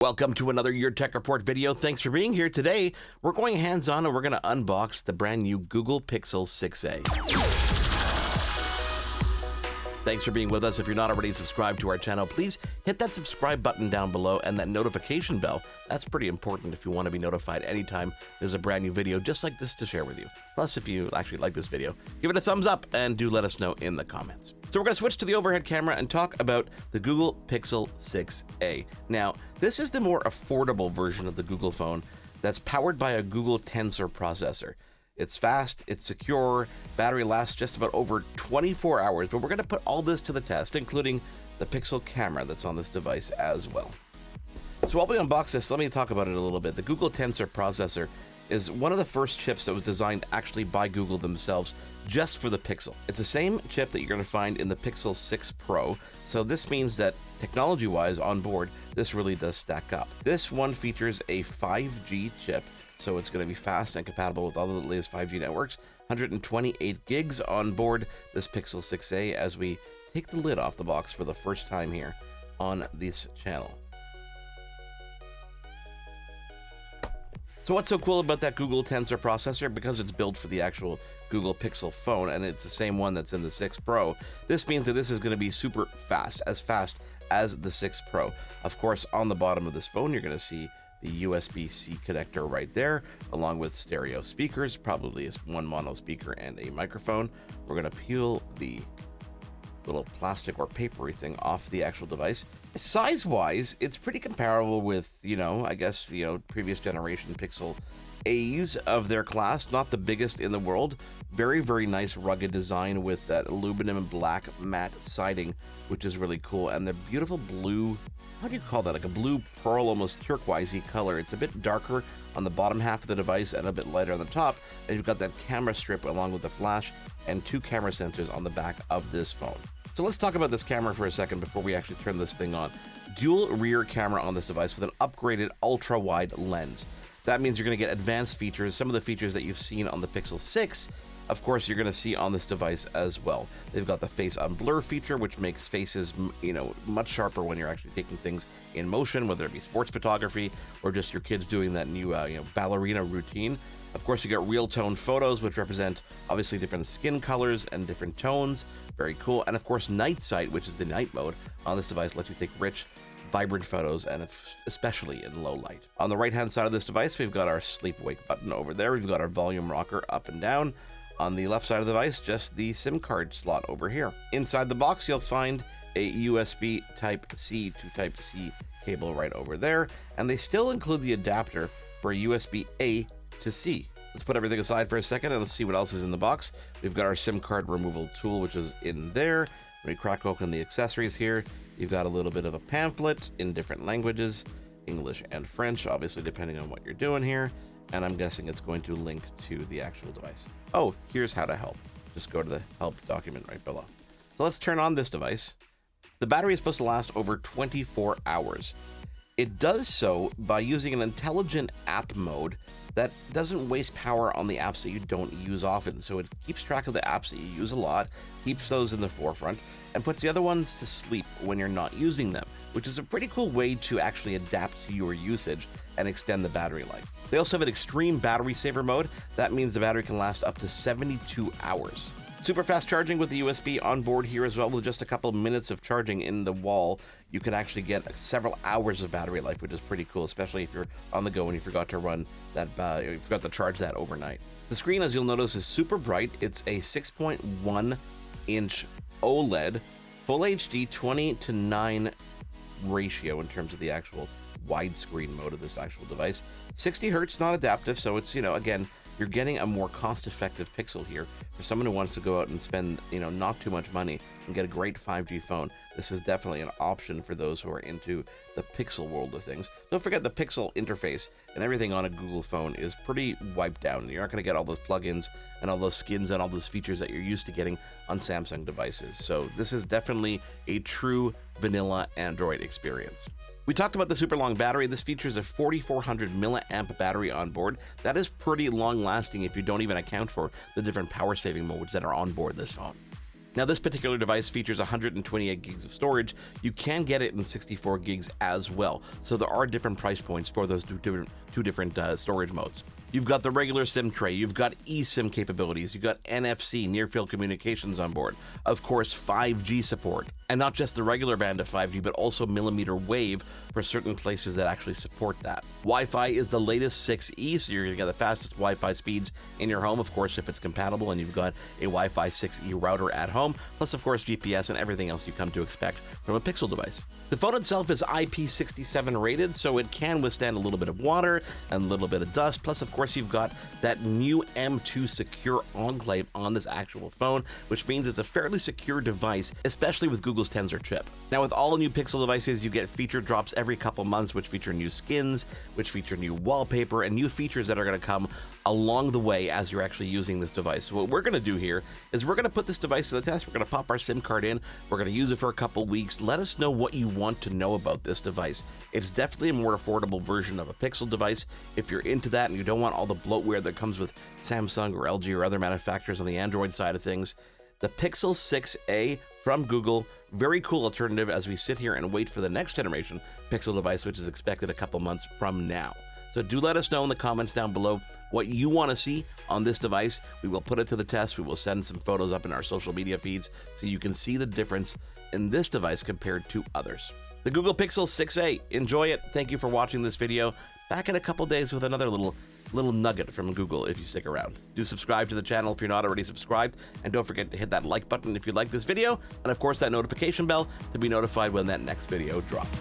Welcome to another Your Tech Report video. Thanks for being here. Today, we're going hands-on and we're going to unbox the brand new Google Pixel 6a. Thanks for being with us. If you're not already subscribed to our channel, please hit that subscribe button down below and that notification bell. That's pretty important if you want to be notified anytime there's a brand new video just like this to share with you. Plus, if you actually like this video, give it a thumbs up and do let us know in the comments. So we're going to switch to the overhead camera and talk about the Google Pixel 6a. Now, this is the more affordable version of the Google phone that's powered by a Google Tensor processor. It's fast, it's secure, battery lasts just about over 24 hours, but we're going to put all this to the test, including the Pixel camera that's on this device as well. So while we unbox this, let me talk about it a little bit. The Google Tensor processor is one of the first chips that was designed actually by Google themselves just for the Pixel. It's the same chip that you're going to find in the Pixel 6 Pro, so this means that technology-wise on board, this really does stack up. This one features a 5G chip, so it's going to be fast and compatible with all the latest 5G networks. 128 gigs on board this Pixel 6a as we take the lid off the box for the first time here on this channel. So what's so cool about that Google Tensor processor? Because it's built for the actual Google Pixel phone and it's the same one that's in the 6 Pro, this means that this is going to be super fast as the 6 Pro. Of course, on the bottom of this phone, you're going to see the USB-C connector right there, along with stereo speakers, probably is one mono speaker and a microphone. We're going to peel the little plastic or papery thing off the actual device. Size-wise, it's pretty comparable with, previous generation Pixel A's of their class, not the biggest in the world. Very, very nice rugged design with that aluminum black matte siding, which is really cool. And the beautiful blue, how do you call that? Like a blue pearl, almost turquoisey color. It's a bit darker on the bottom half of the device and a bit lighter on the top. And you've got that camera strip along with the flash and 2 camera sensors on the back of this phone. So let's talk about this camera for a second before we actually turn this thing on. Dual rear camera on this device with an upgraded ultra-wide lens. That means you're going to get advanced features, some of the features that you've seen on the Pixel 6, of course, you're going to see on this device as well. They've got the face on blur feature, which makes faces, much sharper when you're actually taking things in motion, whether it be sports photography or just your kids doing that new, ballerina routine. Of course, you got real tone photos, which represent obviously different skin colors and different tones. Very cool. And of course, night sight, which is the night mode on this device, lets you take rich, vibrant photos, and especially in low light. On the right-hand side of this device, we've got our sleep-wake button over there. We've got our volume rocker up and down. On the left side of the device, just the SIM card slot over here. Inside the box, you'll find a USB Type-C to Type-C cable right over there, and they still include the adapter for a USB-A to C. Let's put everything aside for a second and let's see what else is in the box. We've got our SIM card removal tool, which is in there. When we crack open the accessories here, you've got a little bit of a pamphlet in different languages, English and French, obviously depending on what you're doing here. And I'm guessing it's going to link to the actual device. Oh, here's how to help. Just go to the help document right below. So let's turn on this device. The battery is supposed to last over 24 hours. It does so by using an intelligent app mode that doesn't waste power on the apps that you don't use often. So it keeps track of the apps that you use a lot, keeps those in the forefront, and puts the other ones to sleep when you're not using them, which is a pretty cool way to actually adapt to your usage and extend the battery life. They also have an extreme battery saver mode. That means the battery can last up to 72 hours. Super fast charging with the USB on board here as well. With just a couple minutes of charging in the wall, you can actually get several hours of battery life, which is pretty cool, especially if you're on the go and you forgot to run that, you forgot to charge that overnight. The screen, as you'll notice, is super bright. It's a 6.1-inch OLED, full HD 20:9 ratio in terms of the actual widescreen mode of this actual device. 60 hertz, not adaptive, so it's, again, you're getting a more cost-effective Pixel here for someone who wants to go out and spend, not too much money and get a great 5G phone. This is definitely an option for those who are into the Pixel world of things. Don't forget the Pixel interface and everything on a Google phone is pretty wiped down. You're not going to get all those plugins and all those skins and all those features that you're used to getting on Samsung devices. So this is definitely a true vanilla Android experience. We talked about the super long battery. This features a 4400 milliamp battery on board. That is pretty long lasting if you don't even account for the different power saving modes that are on board this phone. Now, this particular device features 128 gigs of storage. You can get it in 64 gigs as well. So there are different price points for those two different storage modes. You've got the regular SIM tray, you've got eSIM capabilities, you've got NFC, near-field communications on board, of course 5G support, and not just the regular band of 5G, but also millimeter wave for certain places that actually support that. Wi-Fi is the latest 6E, so you're going to get the fastest Wi-Fi speeds in your home, of course, if it's compatible and you've got a Wi-Fi 6E router at home, plus of course GPS and everything else you come to expect from a Pixel device. The phone itself is IP67 rated, so it can withstand a little bit of water and a little bit of dust, plus of course you've got that new M2 secure enclave on this actual phone, which means it's a fairly secure device, especially with Google's Tensor chip. Now, with all new Pixel devices, you get feature drops every couple months, which feature new skins, which feature new wallpaper, and new features that are going to come along the way as you're actually using this device. So what we're going to do here is we're going to put this device to the test. We're going to pop our SIM card in. We're going to use it for a couple weeks. Let us know what you want to know about this device. It's definitely a more affordable version of a Pixel device. If you're into that and you don't want all the bloatware that comes with Samsung or LG or other manufacturers on the Android side of things, the Pixel 6a from Google, very cool alternative as we sit here and wait for the next generation Pixel device, which is expected a couple months from now. So do let us know in the comments down below what you want to see on this device. We will put it to the test. We will send some photos up in our social media feeds so you can see the difference in this device compared to others. The Google Pixel 6a. Enjoy it. Thank you for watching this video. Back in a couple days with another little nugget from Google if you stick around. Do subscribe to the channel if you're not already subscribed, and don't forget to hit that like button if you like this video, and of course that notification bell to be notified when that next video drops.